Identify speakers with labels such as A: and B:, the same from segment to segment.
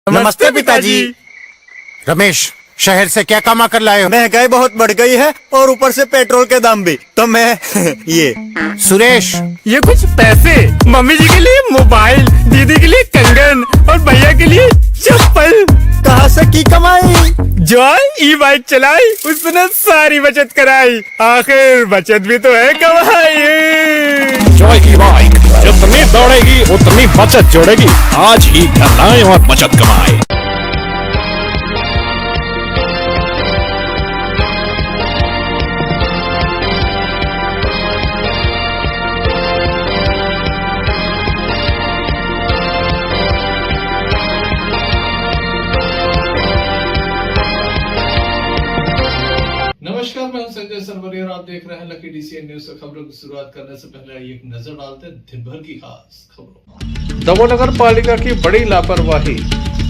A: नमस्ते पिताजी।
B: रमेश, शहर से क्या कमा कर लाए हो?
A: महंगाई बहुत बढ़ गई है और ऊपर से पेट्रोल के दाम भी, तो मैं ये।
B: सुरेश,
C: ये कुछ पैसे मम्मी जी के लिए मोबाइल, दीदी के लिए कंगन और भैया के लिए चप्पल।
A: कहाँ से की कमाई?
C: जो ई बाइक चलाई उसने सारी बचत कराई, आखिर बचत भी तो है कमाई।
D: जॉय की बाइक जितनी दौड़ेगी उतनी बचत जोड़ेगी। आज ही घर लाएं और बचत कमाएं।
E: नमस्कार, मैं हूं संजय सरवरिया और आप देख रहे हैं लकी डीसीएन न्यूज। खबरों की शुरुआत करने से पहले एक नजर डालते हैं दिन भर की खास खबरों।
F: दमोह नगर पालिका की बड़ी लापरवाही,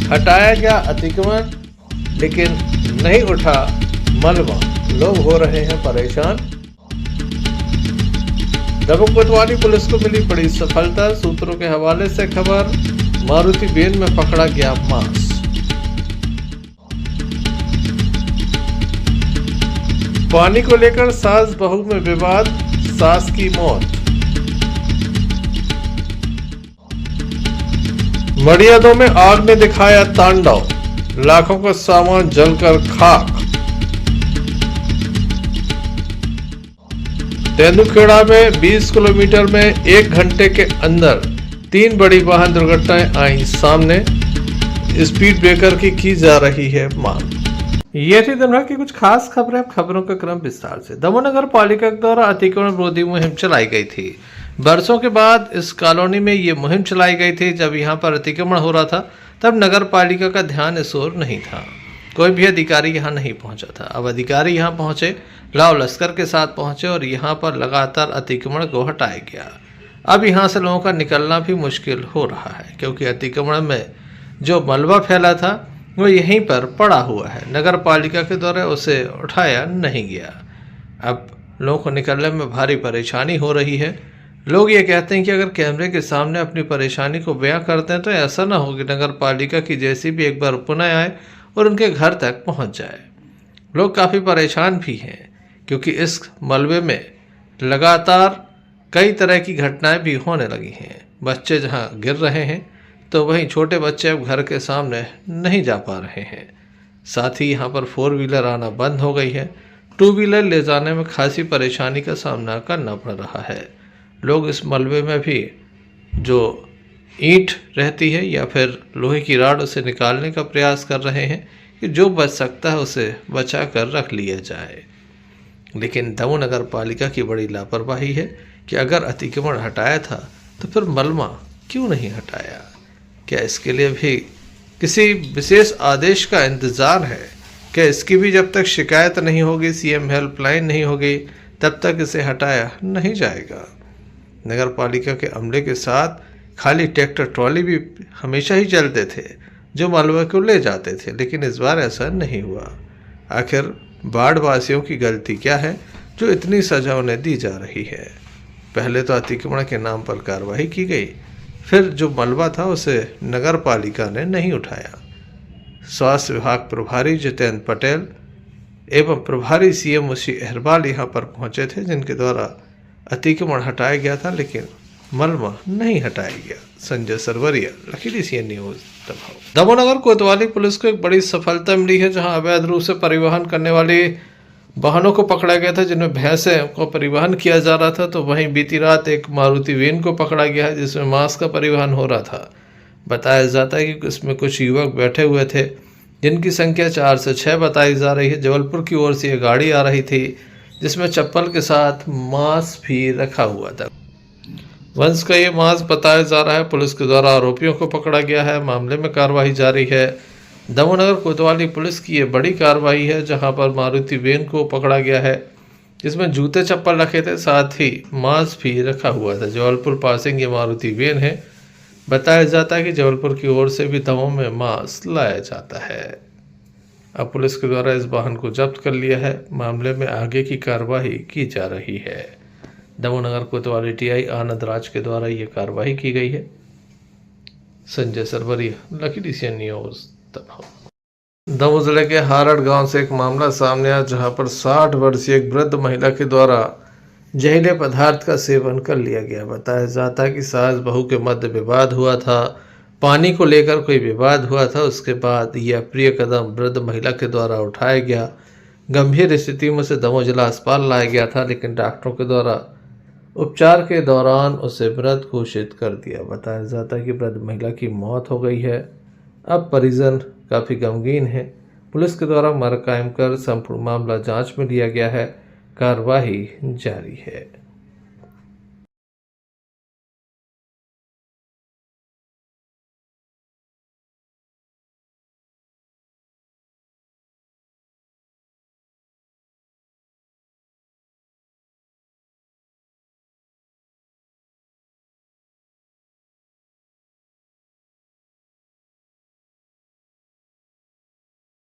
F: हटाया गया अतिक्रमण लेकिन नहीं उठा मलबा, लोग हो रहे हैं परेशान। दमोह कोतवाली पुलिस को मिली बड़ी सफलता, सूत्रों के हवाले से खबर। मारुति वैन में पकड़ा गया मांस। पानी को लेकर सास बहू में विवाद, सास की मौत। मड़ियादों में आग ने दिखाया तांडव, लाखों का सामान जलकर खाक। तेंदुखेड़ा में 20 किलोमीटर में 1 घंटे के अंदर 3 बड़ी वाहन दुर्घटनाएं आई सामने। स्पीड ब्रेकर की जा रही है मांग। ये थी दिन भर की कुछ खास खबरें। खबरों का क्रम विस्तार से। दमोह नगर पालिका के द्वारा अतिक्रमण विरोधी मुहिम चलाई गई थी। बरसों के बाद इस कॉलोनी में ये मुहिम चलाई गई थी। जब यहाँ पर अतिक्रमण हो रहा था तब नगर पालिका का ध्यान इस ओर नहीं था, कोई भी अधिकारी यहाँ नहीं पहुँचा था। अब अधिकारी यहाँ पहुँचे, लाव लश्कर के साथ पहुँचे और यहाँ पर लगातार अतिक्रमण को हटाया गया। अब यहाँ से लोगों का निकलना भी मुश्किल हो रहा है, क्योंकि अतिक्रमण में जो मलबा फैला था वो यहीं पर पड़ा हुआ है। नगर पालिका के द्वारा उसे उठाया नहीं गया। अब लोगों को निकलने में भारी परेशानी हो रही है। लोग ये कहते हैं कि अगर कैमरे के सामने अपनी परेशानी को बयां करते हैं तो ऐसा ना हो कि नगर पालिका की जैसी भी एक बार पुनः आए और उनके घर तक पहुंच जाए। लोग काफ़ी परेशान भी हैं, क्योंकि इस मलबे में लगातार कई तरह की घटनाएँ भी होने लगी हैं। बच्चे जहाँ गिर रहे हैं तो वहीं छोटे बच्चे अब घर के सामने नहीं जा पा रहे हैं। साथ ही यहाँ पर 4 व्हीलर आना बंद हो गई है। 2 व्हीलर ले जाने में खासी परेशानी का सामना करना पड़ रहा है। लोग इस मलबे में भी जो ईंट रहती है या फिर लोहे की राड उसे निकालने का प्रयास कर रहे हैं कि जो बच सकता है उसे बचा कर रख लिया जाए। लेकिन दमोह नगर पालिका की बड़ी लापरवाही है कि अगर अतिक्रमण हटाया था तो फिर मलबा क्यों नहीं हटाया? क्या इसके लिए भी किसी विशेष आदेश का इंतज़ार है? क्या इसकी भी जब तक शिकायत नहीं होगी, सीएम हेल्पलाइन नहीं होगी, तब तक इसे हटाया नहीं जाएगा? नगर पालिका के अमले के साथ खाली ट्रैक्टर ट्रॉली भी हमेशा ही चलते थे जो मलबे को ले जाते थे, लेकिन इस बार ऐसा नहीं हुआ। आखिर बाढ़ वासियों की गलती क्या है जो इतनी सजा उन्हें दी जा रही है? पहले तो अतिक्रमण के नाम पर कार्रवाई की गई, फिर जो मलबा था उसे नगर पालिका ने नहीं उठाया। स्वास्थ्य विभाग प्रभारी जितेंद्र पटेल एवं प्रभारी सीएम उसी अहरवाल यहाँ पर पहुँचे थे, जिनके द्वारा अतिक्रमण हटाया गया था, लेकिन मलबा नहीं हटाया गया। Sanjay Sarwaria, lucky DCN news, Damoh. Damoh नगर कोतवाली पुलिस को एक बड़ी सफलता मिली है, जहाँ अवैध रूप से परिवहन करने वाली वाहनों को पकड़ा गया था, जिनमें भैंसे को परिवहन किया जा रहा था। तो वहीं बीती रात एक मारुति वैन को पकड़ा गया है, जिसमें मांस का परिवहन हो रहा था। बताया जाता है कि इसमें कुछ युवक बैठे हुए थे, जिनकी संख्या 4 से 6 बताई जा रही है। जबलपुर की ओर से ये गाड़ी आ रही थी, जिसमें चप्पल के साथ मांस भी रखा हुआ था। वंश का ये मांस बताया जा रहा है। पुलिस के द्वारा आरोपियों को पकड़ा गया है। मामले में कार्रवाई जारी है। दमोह नगर कोतवाली पुलिस की ये बड़ी कार्रवाई है, जहां पर मारुति वैन को पकड़ा गया है, जिसमें जूते चप्पल रखे थे, साथ ही मांस भी रखा हुआ था। जबलपुर पासिंग ये मारुति वैन है। बताया जाता है कि जबलपुर की ओर से भी दमोह में मांस लाया जाता है। अब पुलिस के द्वारा इस वाहन को जब्त कर लिया है। मामले में आगे की कार्रवाई की जा रही है। दमोह नगर कोतवाली टीआई आनंद राज के द्वारा ये कार्रवाई की गई है। Sanjay Sarwaria, lucky DCN news Damoh. Damoh जिले के हारड़ गांव से एक मामला सामने आया जहां पर 60 वर्षीय एक वृद्ध महिला के द्वारा जहरीले पदार्थ का सेवन कर लिया गया। बताया जाता है कि सास बहू के मध्य विवाद हुआ था, पानी को लेकर कोई विवाद हुआ था। उसके बाद यह अप्रिय कदम वृद्ध महिला के द्वारा उठाया गया। गंभीर स्थिति में उसे दमोह जिला अस्पताल लाया गया था, लेकिन डॉक्टरों के द्वारा उपचार के दौरान उसे मृत घोषित कर दिया। बताया जाता है कि वृद्ध महिला की मौत हो गई है। अब परिजन काफ़ी गमगीन है। पुलिस के द्वारा मर्ग कायम कर संपूर्ण मामला जांच में लिया गया है। कार्रवाई जारी है।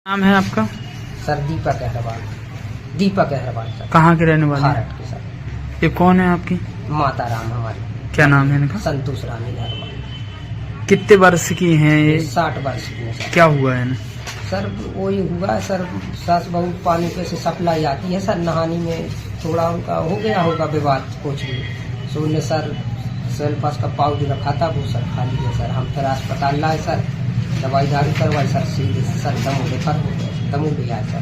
G: नाम है आपका?
H: सर दीपक अहरवाल। दीपक अहरवाल सर।
G: कहाँ के रहने वाले हैं?
H: भारत के सर।
G: ये कौन है आपकी?
H: माता राम हमारी।
G: क्या नाम है इनका?
H: संतोष रानी अहरवाल।
G: कितने वर्ष की हैं ये?
H: 60 वर्ष की है सर।
G: क्या हुआ है इन्हें?
H: सर वही हुआ है सर, सास बहू पानी पे से सप्लाई आती है सर, नहाने में थोड़ा उनका हो गया होगा विवाद कुछ भी, सो उन्हें सर सेल्फास का पाउच रखा था वो सर खा लिया सर। हम फिर अस्पताल लाए सर, दवाई दारू करवाई सर, सीधे सर दमोह रेफर हो गए, दमोह ले आए सर।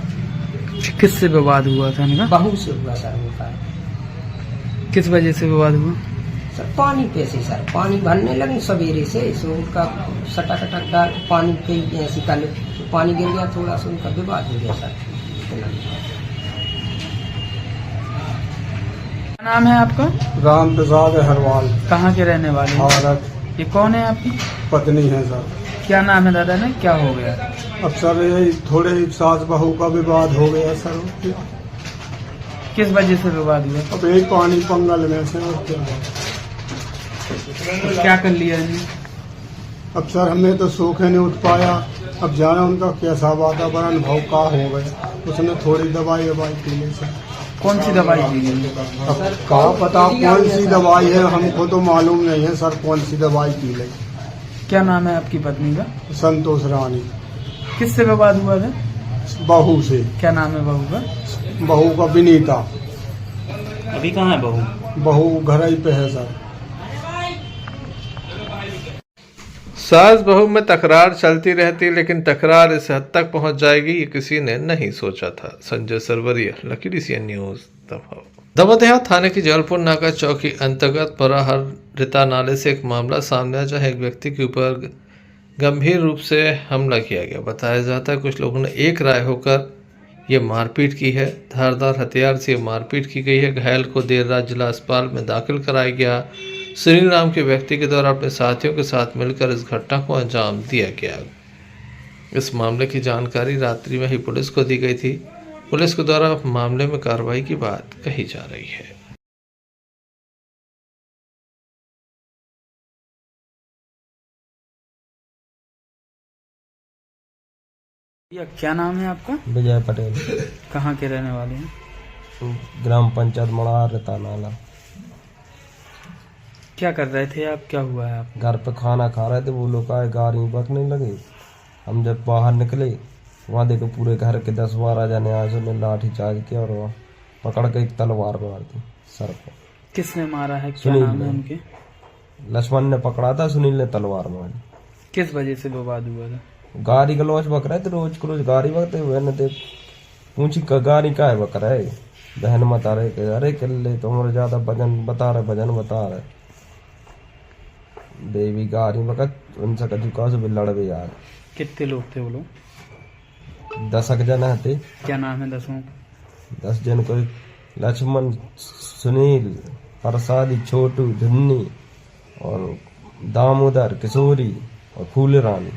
G: किससे विवाद हुआ था इनका?
H: बहू से हुआ सर उनका।
G: किस वजह से विवाद हुआ?
H: सर पानी पे से सर, पानी भरने लगे सवेरे से, सो उनका सटा कटक का पानी पे ऐसी कल पानी गिर गया थोड़ा सा, उनका विवाद हो गया सर।
G: क्या नाम है आपका?
I: राम प्रसाद अहरवाल।
G: कहाँ के रहने वाले हैं?
I: भारत।
G: ये कौन है आपकी
I: पत्नी है सर।
G: क्या नाम है दादा ने? क्या हो गया?
I: अब सर ये थोड़े सास बहू का विवाद हो गया सर।
G: किस वजह से विवाद हुआ?
I: अब एक पानी पंगल में से और
G: क्या कर लिया इन्हें?
I: अब सर हमें तो सूख नहीं उठ पाया। अब जाना उनका कैसा वातावरण भाव का हो गया, उसने थोड़ी दवाई पी ली सर।
G: कौन सी दवाई दी गई?
I: अब कहा पता कौन सी दवाई है, हमको तो मालूम नहीं है सर कौन सी दवाई पी ली।
G: क्या नाम है आपकी पत्नी का?
I: संतोष रानी।
G: किससे विवाद हुआ था?
I: बहू से।
G: क्या नाम है बहू का?
I: बहू का विनीता।
G: अभी कहाँ है बहू?
I: बहू घर ही पे है सर।
F: सास बहू में तकरार चलती रहती, लेकिन तकरार इस हद तक पहुंच जाएगी ये किसी ने नहीं सोचा था। Sanjay Sarwaria, lucky DCN news Damoh. Damoh देहात थाने की जलपुर नाका चौकी अंतर्गत पराहर रिता नाले से एक मामला सामने आया जहां एक व्यक्ति के ऊपर गंभीर रूप से हमला किया गया। बताया जाता है कुछ लोगों ने एक राय होकर ये मारपीट की है। धारदार हथियार से मारपीट की गई है। घायल को देर रात जिला अस्पताल में दाखिल कराया गया। सुनील नाम के व्यक्ति के द्वारा अपने साथियों के साथ मिलकर इस घटना को अंजाम दिया गया। इस मामले की जानकारी रात्रि में ही पुलिस को दी गई थी। पुलिस के द्वारा मामले में कार्रवाई की बात कही जा रही है।
G: क्या नाम है आपका?
J: विजय पटेल।
G: कहाँ के रहने वाले हैं?
J: ग्राम पंचायत मड़ार रिता नाला।
G: क्या कर रहे थे आप? क्या हुआ है आप?
J: घर पे खाना खा रहे थे, वो लोग आए गाड़ी बकने लगे। हम जब बाहर निकले वहाँ देखो पूरे घर के 10-12 जने आए, उन्हें लाठी चार्ज किया और वहाँ पकड़ के एक तलवार मार दी सर को।
G: किसने मारा है? क्या नाम है उनके?
J: लक्ष्मण ने पकड़ा था, सुनील ने तलवार मारी।
G: किस वजह से विवाद हुआ था?
J: गाड़ी का लॉज बक रहे थे, रोज को रोज गाड़ी बकते हुए न देख पूछी गाड़ी का है बक रहे। बहन मत आ रहे, अरे किले तुम्हारे ज्यादा वजन बता रहे देवी गाड़ी बकत उनसे कजुका से लड़वे यार।
G: कितने लोग थे वो लोग?
J: 10 जन थे।
G: क्या नाम है 10 का?
J: 10 जन को लक्ष्मण, सुनील, प्रसादी, छोटू, धुन्नी और दामोदर, किशोरी और फूल रानी।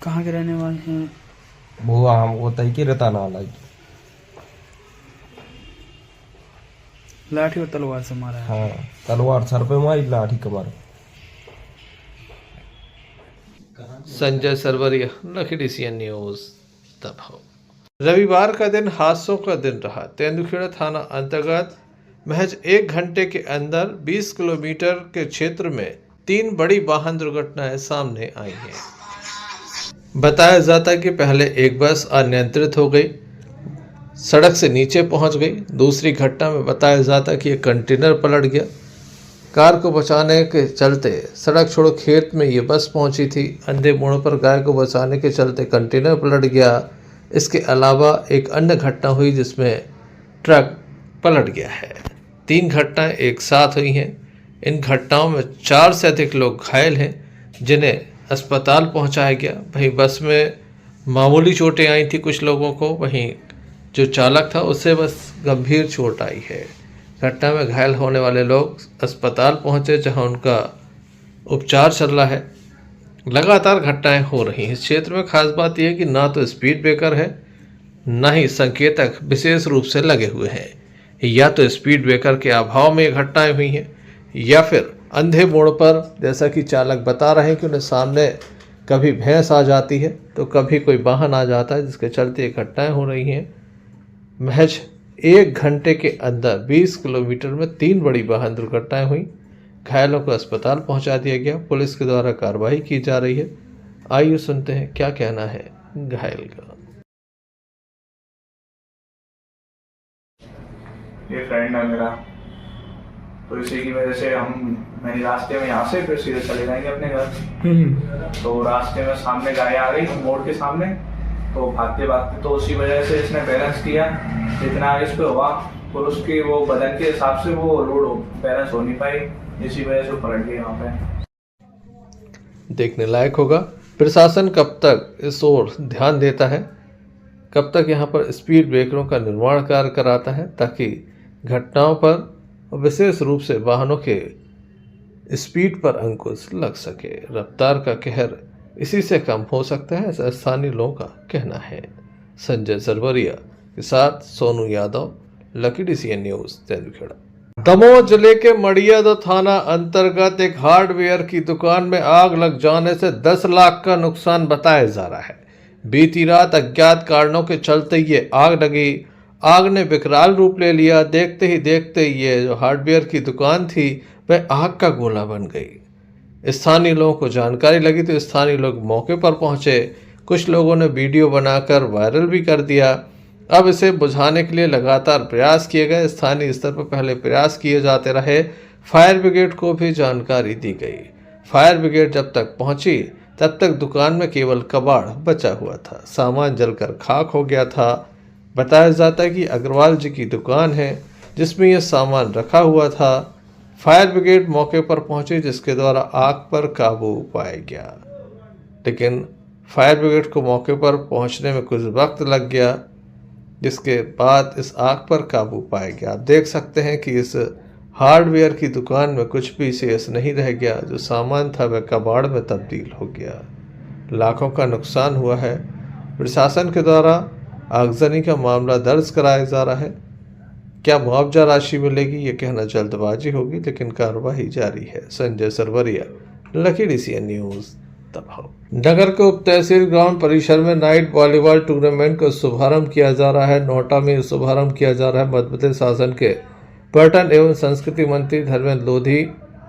G: कहाँ के रहने वाले हैं?
J: वो हम वो तय की रिता नाला।
G: लाठी और तलवार से मारा है?
J: हाँ, तलवार सर पे मारी, लाठी कमर।
F: Sanjay Sarwaria, lucky DCN news Damoh. रविवार का दिन हादसों का दिन रहा। तेंदुखेड़ा थाना अंतर्गत महज 1 घंटे के अंदर 20 किलोमीटर के क्षेत्र में 3 बड़ी वाहन दुर्घटनाएं सामने आई हैं। बताया जाता है कि पहले एक बस अनियंत्रित हो गई, सड़क से नीचे पहुंच गई। दूसरी घटना में बताया जाता है कि एक कंटेनर पलट गया। कार को बचाने के चलते सड़क छोड़ो खेत में ये बस पहुंची थी। अंधे मोड़ पर गाय को बचाने के चलते कंटेनर पलट गया। इसके अलावा एक अन्य घटना हुई जिसमें ट्रक पलट गया है। 3 घटनाएं एक साथ हुई हैं। इन घटनाओं में 4 से अधिक लोग घायल हैं जिन्हें अस्पताल पहुंचाया गया। वहीं बस में मामूली चोटें आई थी कुछ लोगों को, वहीं जो चालक था उससे बस गंभीर चोट आई है। घटना में घायल होने वाले लोग अस्पताल पहुंचे जहां उनका उपचार चल रहा है। लगातार घटनाएं हो रही हैं। इस क्षेत्र में खास बात यह है कि ना तो स्पीड ब्रेकर है, ना ही संकेतक विशेष रूप से लगे हुए हैं। या तो स्पीड ब्रेकर के अभाव में ये घटनाएं हुई हैं, या फिर अंधे मोड़ पर जैसा कि चालक बता रहे हैं कि उन्हें सामने कभी भैंस आ जाती है तो कभी कोई वाहन आ जाता है, जिसके चलते ये घटनाएं हो रही हैं। महज 1 घंटे के अंदर 20 किलोमीटर में 3 बड़ी वाहन दुर्घटनाएं हुई। घायलों को अस्पताल पहुंचा दिया गया। पुलिस के द्वारा कार्रवाई की जा रही है। आइए सुनते हैं क्या कहना है घायल का।
K: ये फ्रेंड है मेरा, तो इसी की वजह से मैंने रास्ते में यहाँ से फिर सीधे चले जाएंगे अपने घर। तो रास्ते में सामने गाय आ गई मोड़ के सामने, तो भागते भागते तो उसी वजह से इसने बैलेंस किया जितना इस पे हुआ, और उसके वो बदन के हिसाब से वो लोड बैलेंस हो नहीं पाई, इसी वजह से पलट गई यहाँ पे।
F: देखने लायक होगा प्रशासन कब तक इस ओर ध्यान देता है, कब तक यहाँ पर स्पीड ब्रेकरों का निर्माण कार्य कराता है, ताकि घटनाओं पर विशेष रूप से वाहनों के स्पीड पर अंकुश लग सके। रफ्तार का कहर इसी से कम हो सकता है, ऐसा स्थानीय लोगों का कहना है। संजय सरवरिया के साथ Sonu Yadav, lucky DCN news, Tendukheda. Damoh जिले के मड़ियादो थाना अंतर्गत एक हार्डवेयर की दुकान में आग लग जाने से 10 लाख का नुकसान बताया जा रहा है। बीती रात अज्ञात कारणों के चलते ये आग लगी। आग ने विकराल रूप ले लिया। देखते ही देखते ये जो हार्डवेयर की दुकान थी वह आग का गोला बन गई। स्थानीय लोगों को जानकारी लगी तो स्थानीय लोग मौके पर पहुंचे। कुछ लोगों ने वीडियो बनाकर वायरल भी कर दिया। अब इसे बुझाने के लिए लगातार प्रयास किए गए। स्थानीय स्तर पर पहले प्रयास किए जाते रहे। फायर ब्रिगेड को भी जानकारी दी गई। फायर ब्रिगेड जब तक पहुंची तब तक दुकान में केवल कबाड़ बचा हुआ था। सामान जलकर खाक हो गया था। बताया जाता है कि अग्रवाल जी की दुकान है जिसमें यह सामान रखा हुआ था। फायर ब्रिगेड मौके पर पहुंची जिसके द्वारा आग पर काबू पाया गया, लेकिन फायर ब्रिगेड को मौके पर पहुंचने में कुछ वक्त लग गया, जिसके बाद इस आग पर काबू पाया गया। आप देख सकते हैं कि इस हार्डवेयर की दुकान में कुछ भी शेष नहीं रह गया। जो सामान था वह कबाड़ में तब्दील हो गया। लाखों का नुकसान हुआ है। प्रशासन के द्वारा आगजनी का मामला दर्ज कराया जा रहा है। क्या मुआवजा राशि मिलेगी ये कहना जल्दबाजी होगी, लेकिन कार्रवाई जारी है। Sanjay Sarwaria, Lucky DCN news, Damoh. नगर के उप तहसील ग्राउंड परिसर में नाइट वॉलीबॉल टूर्नामेंट का शुभारंभ किया जा रहा है। नोएडा में शुभारंभ किया जा रहा है। मध्य प्रदेश शासन के पर्यटन एवं संस्कृति मंत्री धर्मेंद्र लोधी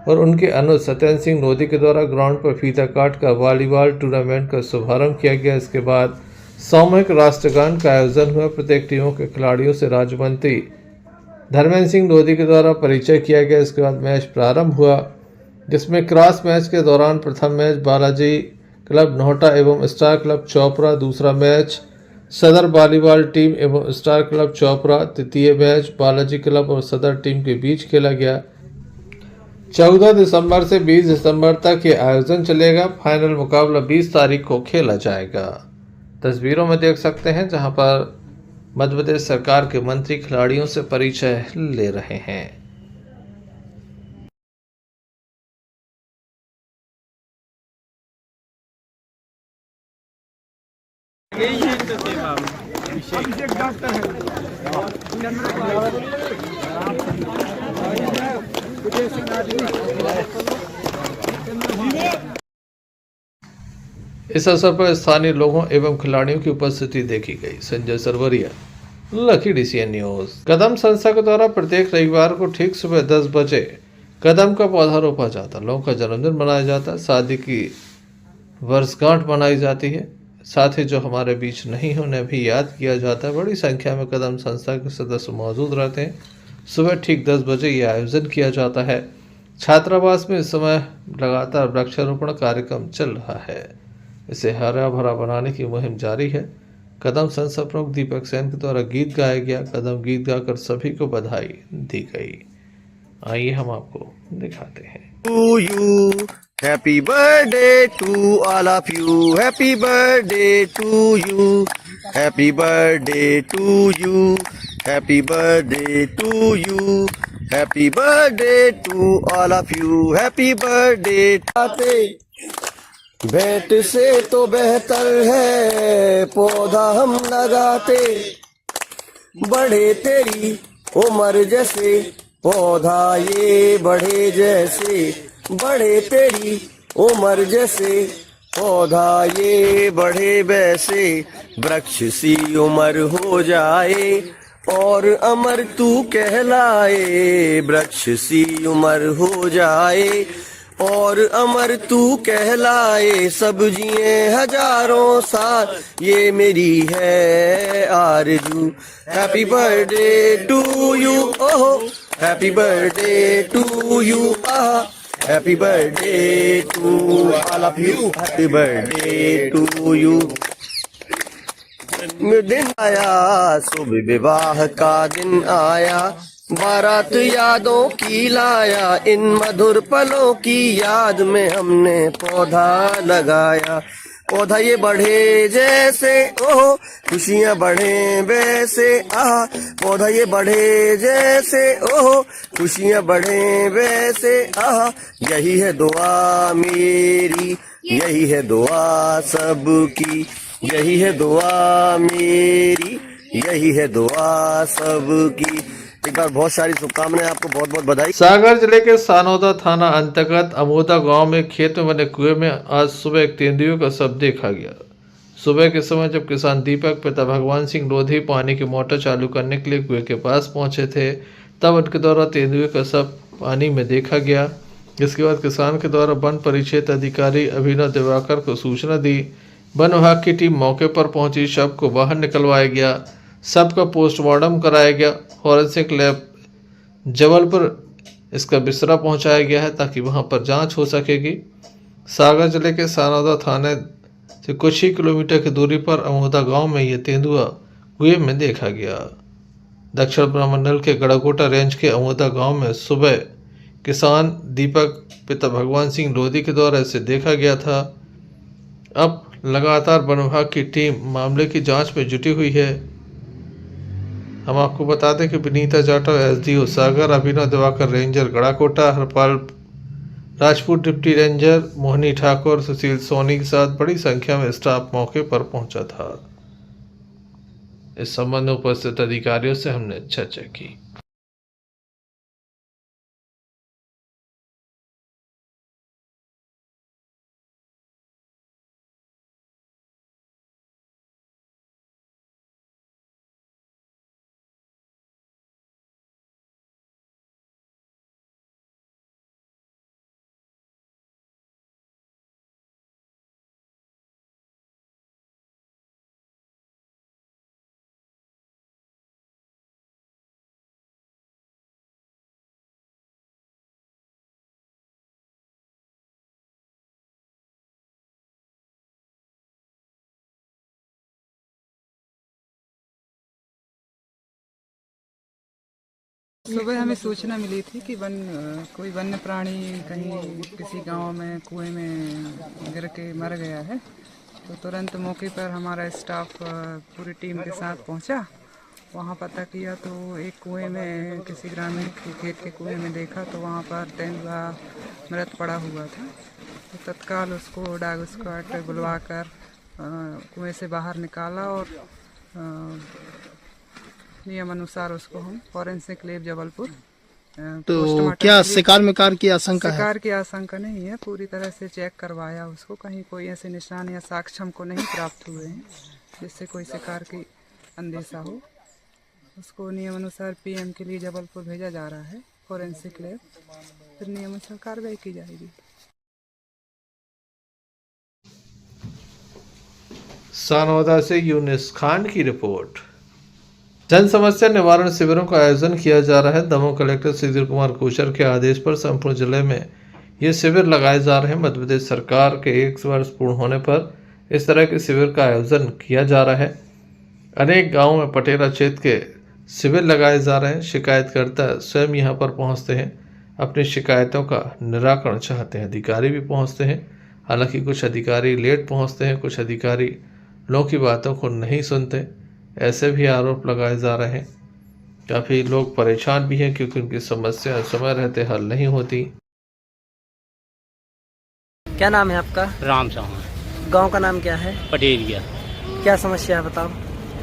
F: और उनके अनुज सत्येंद्र सिंह लोधी के द्वारा ग्राउंड पर फीता काट कर वॉलीबॉल टूर्नामेंट का शुभारंभ किया गया। इसके बाद सामूहिक राष्ट्रगान का आयोजन हुआ। प्रत्येक टीमों के खिलाड़ियों से राज्य मंत्री धर्मेंद्र सिंह लोधी के द्वारा परिचय किया गया। इसके बाद मैच प्रारंभ हुआ, जिसमें क्रॉस मैच के दौरान प्रथम मैच बालाजी क्लब नोएडा एवं स्टार क्लब चोपड़ा, दूसरा मैच सदर वॉलीबॉल टीम एवं स्टार क्लब चोपड़ा, तृतीय मैच बालाजी क्लब और सदर टीम के बीच खेला गया। 14 दिसंबर से 20 दिसंबर तक ये आयोजन चलेगा। फाइनल मुकाबला 20 तारीख को खेला जाएगा। तस्वीरों में देख सकते हैं जहां पर मध्य प्रदेश सरकार के मंत्री खिलाड़ियों से परिचय ले रहे हैं। इस अवसर पर स्थानीय लोगों एवं खिलाड़ियों की उपस्थिति देखी गई। Sanjay Sarwaria, Lucky DCN news. Kadam संस्था के द्वारा प्रत्येक रविवार को ठीक सुबह 10 बजे कदम का पौधा रोपा जाता, लोगों का जन्मदिन मनाया जाता, शादी की वर्षगांठ मनाई जाती है। साथ ही जो हमारे बीच नहीं है उन्हें भी याद किया जाता है। बड़ी संख्या में कदम संस्था के सदस्य मौजूद रहते हैं। सुबह ठीक 10 बजे ये आयोजन किया जाता है। छात्रावास में इस समय लगातार वृक्षारोपण कार्यक्रम चल रहा है। इसे हरा भरा बनाने की मुहिम जारी है। कदम संस्था प्रमुख दीपक सेन के द्वारा गीत गाया गया। कदम गीत गाकर सभी को बधाई दी गई। आइए हम आपको दिखाते हैं।
A: To you, happy birthday to all of you. Happy birthday to you. Happy birthday to you. Happy birthday to you. Happy birthday to all of you. Happy birthday. भेंट से तो बेहतर है पौधा हम लगाते, बढ़े तेरी उम्र जैसे पौधा ये बढ़े जैसे, बढ़े तेरी उम्र जैसे पौधा ये बढ़े वैसे, वृक्ष सी उम्र हो जाए और अमर तू कहलाए, वृक्ष सी उम्र हो जाए और अमर तू कहलाए, सब जिए हजारों साल ये मेरी है आरज़ू। हैप्पी बर्थडे टू यू, ओहो हैप्पी बर्थडे टू यू, आहा happy birthday to all of you, happy birthday to you. दिन आया शुभ विवाह का दिन आया, बारात यादों की लाया, इन मधुर पलों की याद में हमने पौधा लगाया। पौधा ये बढ़े जैसे ओहो खुशियाँ बढ़े वैसे, आहा पौधा ये बढ़े जैसे ओहो खुशियाँ बढ़े वैसे, आहा यही है दुआ मेरी, यही है दुआ सबकी, यही है दुआ मेरी, यही है दुआ सबकी। एक बार बहुत सारी शुभकामनाएं, आपको बहुत बहुत बधाई।
F: सागर जिले के सानोदा थाना अंतर्गत अमोदा गांव में खेत में बने कुएं में आज सुबह एक तेंदुए का शव देखा गया। सुबह के समय जब किसान दीपक पिता भगवान सिंह लोधी पानी की मोटर चालू करने के लिए कुएं के पास पहुंचे थे, तब उनके द्वारा तेंदुए का शव पानी में देखा गया। इसके बाद किसान के द्वारा वन परिक्षेत्र अधिकारी अभिनव दिवाकर को सूचना दी। वन विभाग की टीम मौके पर पहुंची, शव को बाहर निकलवाया गया, शव का पोस्टमार्टम कराया गया। फॉरेंसिक लैब जबलपुर इसका बिस्तरा पहुंचाया गया है ताकि वहां पर जांच हो सकेगी। सागर जिले के सानोदा थाने से कुछ ही किलोमीटर की दूरी पर अमोदा गांव में यह तेंदुआ कुएं में देखा गया। दक्षिण ब्रह्मंडल के गड़ाकोटा रेंज के अमोदा गांव में सुबह किसान दीपक पिता भगवान सिंह लोधी के द्वारा इसे देखा गया था। अब लगातार वन विभाग की टीम मामले की जांच में जुटी हुई है। हम आपको बता दें कि Vinita Jatav SDO Sagar, Abhinav Diwakar ranger Garhakota, Harpal Rajput deputy ranger, Mohini Thakur, Sushil Soni के साथ बड़ी संख्या में स्टाफ मौके पर पहुंचा था। इस संबंध में उपस्थित अधिकारियों से हमने चर्चा की।
G: सुबह हमें सूचना मिली थी कि कोई वन्य प्राणी कहीं किसी गांव में कुएं में गिर के मर गया है। तो तुरंत मौके पर हमारा स्टाफ पूरी टीम के साथ पहुंचा। वहां पता किया तो एक कुएं में किसी ग्रामीण के खेत के कुएं में देखा तो वहां पर तेंदुआ मृत पड़ा हुआ था। तो तत्काल उसको डॉग स्क्वाड बुलवा कर कुएं से बाहर निकाला और नियम अनुसार उसको हम फॉरेंसिक लैब जबलपुर। तो
L: क्या शिकार में की आशंका है?
G: शिकार की आशंका नहीं है, पूरी तरह से चेक करवाया उसको, कहीं कोई ऐसे निशान या साक्ष्य हमको नहीं प्राप्त हुए हैं जिससे कोई शिकार की अंदेशा हो। उसको नियम अनुसार पीएम के लिए जबलपुर भेजा जा रहा है। फोरेंसिक लैब, फिर नियमानुसार कार्रवाई की जाएगी।
F: सानोदा से यूनिस खान की रिपोर्ट। जन समस्या निवारण शिविरों का आयोजन किया जा रहा है। दमोह कलेक्टर सुधीर कुमार कोचर के आदेश पर संपूर्ण जिले में ये शिविर लगाए जा रहे हैं। मध्य प्रदेश सरकार के 1 वर्ष पूर्ण होने पर इस तरह के शिविर का आयोजन किया जा रहा है। अनेक गांवों में पटेरा क्षेत्र के शिविर लगाए जा रहे हैं। शिकायतकर्ता स्वयं यहां पर पहुंचते हैं, अपनी शिकायतों का निराकरण चाहते हैं। अधिकारी भी पहुंचते हैं, हालांकि कुछ अधिकारी लेट पहुंचते हैं, कुछ अधिकारी लोगों की बातों को नहीं सुनते, ऐसे भी आरोप लगाए जा रहे हैं। काफ़ी लोग परेशान भी हैं क्योंकि उनकी समस्या समय रहते हल नहीं होती।
H: क्या नाम है आपका?
M: राम चौहान।
H: गांव का नाम क्या है?
M: पटेरिया।
H: क्या समस्या है बताओ?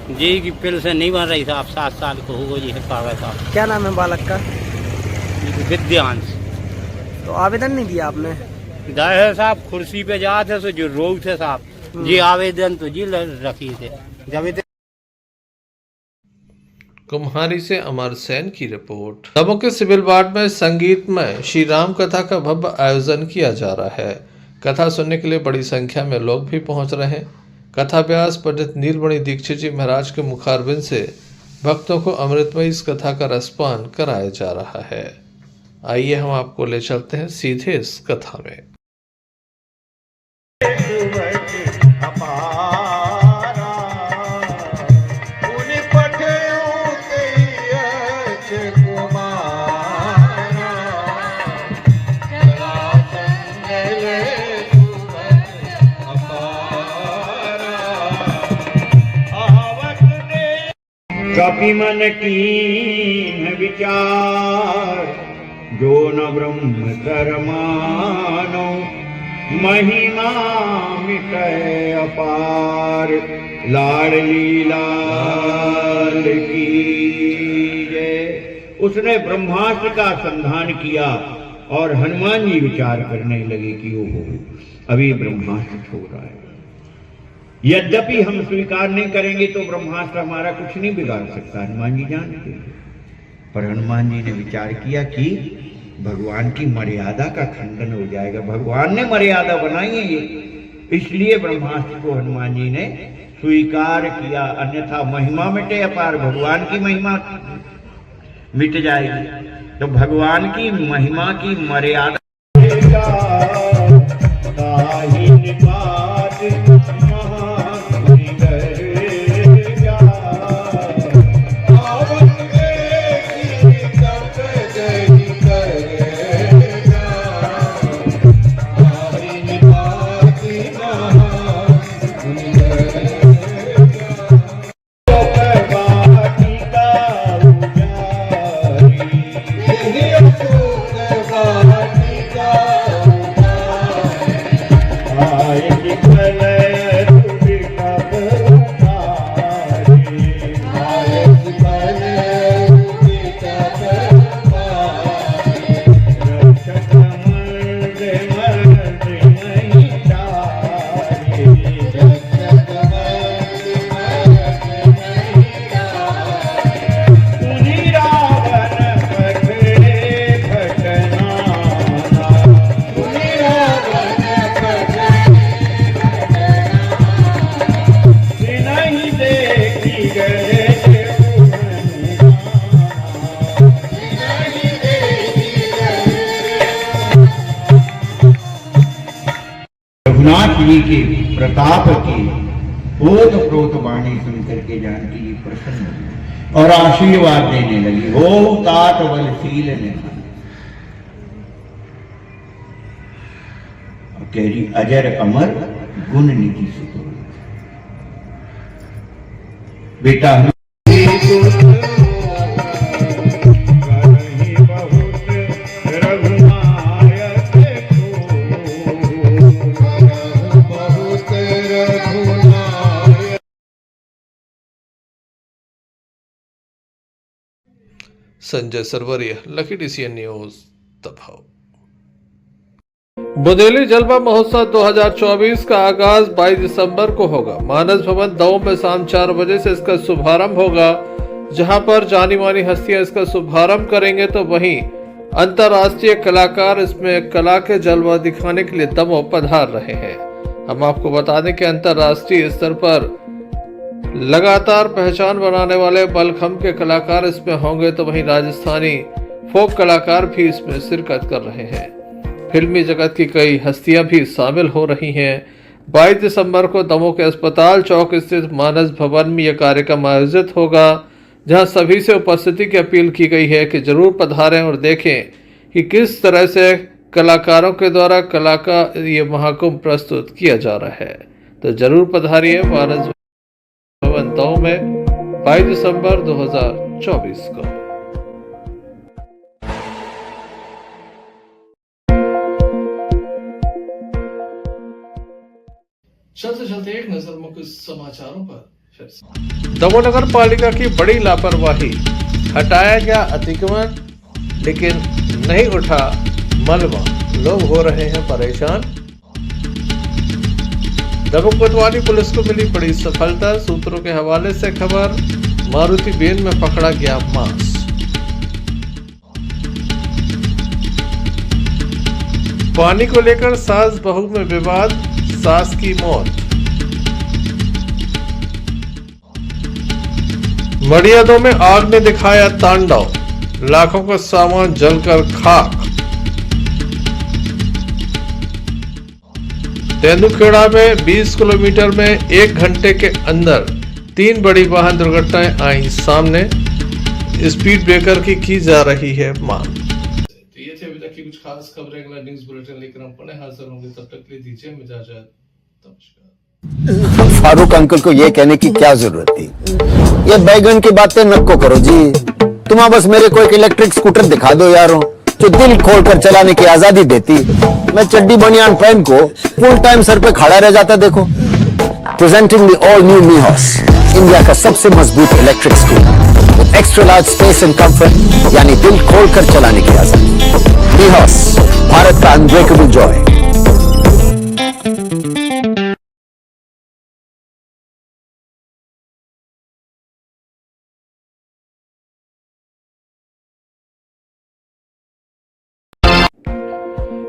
M: जी की पेंशन नहीं बन रही साहब, 7 साल को हो गई है कागज साहब।
H: क्या नाम है बालक का?
M: विद्यांश।
H: तो आवेदन नहीं दिया आपने?
M: दाए साहब कुर्सी पे जाते तो जो रोग थे साहब जी आवेदन तो जी रखी थे जब
F: कुम्हारी से अमर सेन की रिपोर्ट। दमोह के सिविल वार्ड में संगीतमय श्री राम कथा का भव्य आयोजन किया जा रहा है। कथा सुनने के लिए बड़ी संख्या में लोग भी पहुंच रहे हैं। कथा व्यास पंडित नीलमणि दीक्षित जी महाराज के मुखारबिंद से भक्तों को अमृतमयी इस कथा का रसपान कराया जा रहा है। आइए हम आपको ले चलते हैं सीधे इस कथा में।
N: कपि मन कीन विचार, जो न ब्रह्म कर मानो, महिमा मिटय अपार, लाडली लाल की जय। उसने ब्रह्मास्त्र का संधान किया और हनुमान जी विचार करने लगे कि ओहो अभी ब्रह्मास्त्र छोड़ रहा है। यद्यपि हम स्वीकार नहीं करेंगे तो ब्रह्मास्त्र हमारा कुछ नहीं बिगाड़ सकता, हनुमान जी जानते हैं। पर हनुमान जी ने विचार किया कि भगवान की मर्यादा का खंडन हो जाएगा, भगवान ने मर्यादा बनाई है ये, इसलिए ब्रह्मास्त्र को हनुमान जी ने स्वीकार किया, अन्यथा महिमा मिटे अपार, भगवान की महिमा मिट जाएगी। तो भगवान की महिमा की मर्यादा रघुनाथ जी के प्रताप की ओत प्रोत वाणी सुनकर के जानकी जी प्रसन्न हुई और आशीर्वाद देने लगी। हो तात बलशील ने कह रही अजर अमर गुण निधि सुतो बेटा
F: Sanjay Sarwaria, lucky DCN news, Damoh. Bundeli जलवा महोत्सव 2024 का आगाज 22 दिसंबर को होगा। मानस भवन दमोह में शाम 4 बजे से इसका शुभारंभ होगा, जहां पर जानी मानी हस्तियां इसका शुभारंभ करेंगे तो वहीं अंतर्राष्ट्रीय कलाकार इसमें कला के जलवा दिखाने के लिए दमों पधार रहे हैं। हम आपको बता दें कि अंतर्राष्ट्रीय स्तर पर लगातार पहचान बनाने वाले मलखम्ब के कलाकार इसमें होंगे, तो वहीं राजस्थानी फोक कलाकार भी इसमें शिरकत कर रहे हैं। फिल्मी जगत की कई हस्तियां भी शामिल हो रही हैं। 22 दिसंबर को दमोह के अस्पताल चौक स्थित मानस भवन में यह कार्यक्रम आयोजित होगा, जहां सभी से उपस्थिति की अपील की गई है कि जरूर पधारें और देखें कि किस तरह से कलाकारों के द्वारा कला का ये महाकुंभ प्रस्तुत किया जा रहा है। तो जरूर पधारिए मानस भवन दमोह में 22 दिसंबर 2024 को।
E: चलते चलते एक नजर मुख्य समाचारों पर फिर से।
F: दमोह नगर पालिका की बड़ी लापरवाही, हटाया गया अतिक्रमण लेकिन नहीं उठा मलबा, लोग हो रहे हैं परेशान। दमोह कोतवाली पुलिस को मिली बड़ी सफलता, सूत्रों के हवाले से खबर, मारुति बेन में पकड़ा गया मांस। पानी को लेकर सास बहू में विवाद, सास की मौत। मड़ियादों में आग ने दिखाया तांडव, लाखों का सामान जलकर खाक। तेंदुखेड़ा में 20 किलोमीटर में 1 घंटे के अंदर 3 बड़ी वाहन दुर्घटनाएं आई सामने, स्पीड ब्रेकर की जा रही है मांग।
E: तो ये थे अभी तक की कुछ खास खबरें। अगला न्यूज बुलेटिन लेकर हम पुनः हाजिर होंगे, तब तक के लिए दीजिए हमें इजाजत। नमस्कार।
A: फारूक अंकल को ये कहने की क्या जरूरत थी? ये बैगन की बातें नको करो जी। तुम बस मेरे को एक इलेक्ट्रिक स्कूटर दिखा दो यारो, जो दिल खोलकर चलाने की आजादी देती। मैं चड्डी बनियान पहन को फुल टाइम सर पे खड़ा रह जाता। देखो, presenting the all new Mihos, India का सबसे मजबूत electric scooter, extra large space and comfort, यानी दिल खोलकर चलाने की आजादी। मीहॉस, भारत का अनब्रेकेबल जॉय।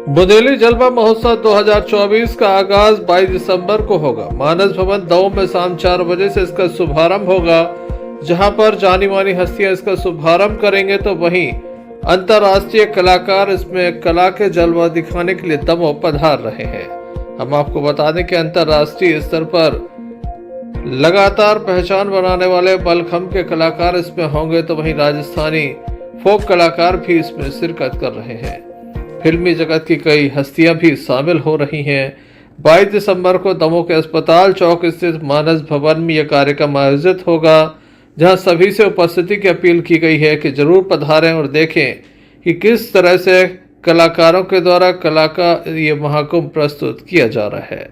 F: बुंदेली जलवा महोत्सव 2024 का आगाज 22 दिसंबर को होगा। मानस भवन दमोह में शाम 4 बजे से इसका शुभारंभ होगा, जहां पर जानी मानी हस्तियां इसका शुभारंभ करेंगे, तो वहीं अंतर्राष्ट्रीय कलाकार इसमें कला के जलवा दिखाने के लिए दमोह पधार रहे हैं। हम आपको बता दें कि अंतर्राष्ट्रीय स्तर पर लगातार पहचान बनाने वाले मलखम्ब के कलाकार इसमें होंगे, तो वहीं राजस्थानी फोक कलाकार भी इसमें शिरकत कर रहे हैं। फिल्मी जगत की कई हस्तियां भी शामिल हो रही हैं। 22 दिसंबर को दमोह के अस्पताल चौक स्थित मानस भवन में यह कार्यक्रम आयोजित होगा, जहां सभी से उपस्थिति की अपील की गई है कि जरूर पधारें और देखें कि किस तरह से कलाकारों के द्वारा कला का ये महाकुंभ प्रस्तुत किया जा रहा है।